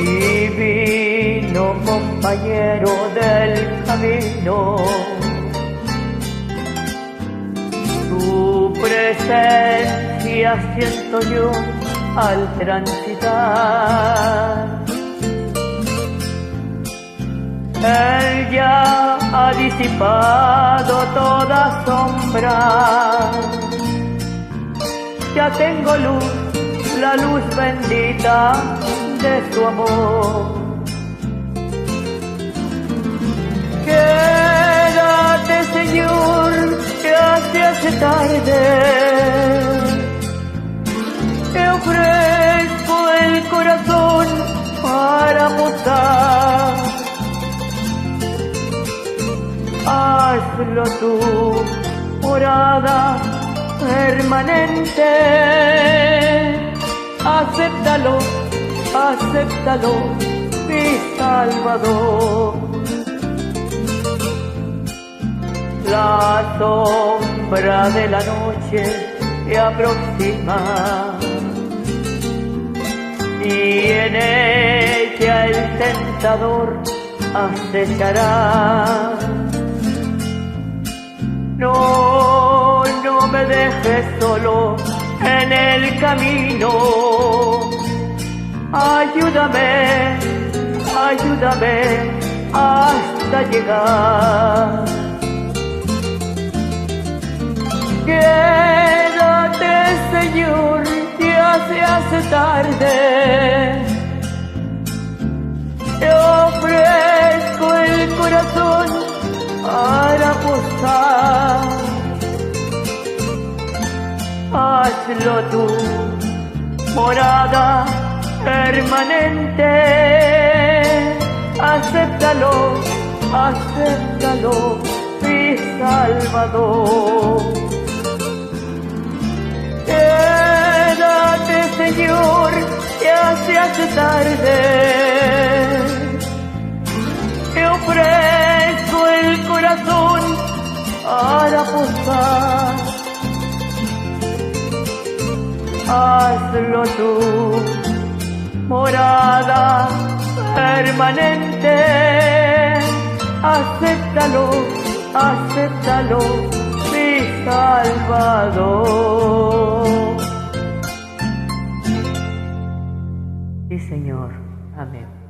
divino compañero del camino. Tu presencia siento yo al transitar. Él ya ha disipado toda sombra. Ya tengo luz, la luz bendita de su amor. Quédate, Señor, que hace tarde. Te ofrezco el corazón para mostrar. Hazlo tú, morada permanente. Acéptalo, acéptalo, mi Salvador. La sombra de la noche se aproxima y en ella el tentador acechará. No, no me dejes solo en el camino. Ayúdame, ayúdame hasta llegar. Quédate, Señor, ya se hace tarde. Te ofrezco el corazón para apostar. Hazlo tú, morada permanente. Acéptalo, acéptalo, mi Salvador. Quédate, Señor, ya se hace tarde. Te ofrezco el corazón para posar. Hazlo tú, morada permanente. Acéptalo, acéptalo, mi Salvador. Sí, Señor. Amén.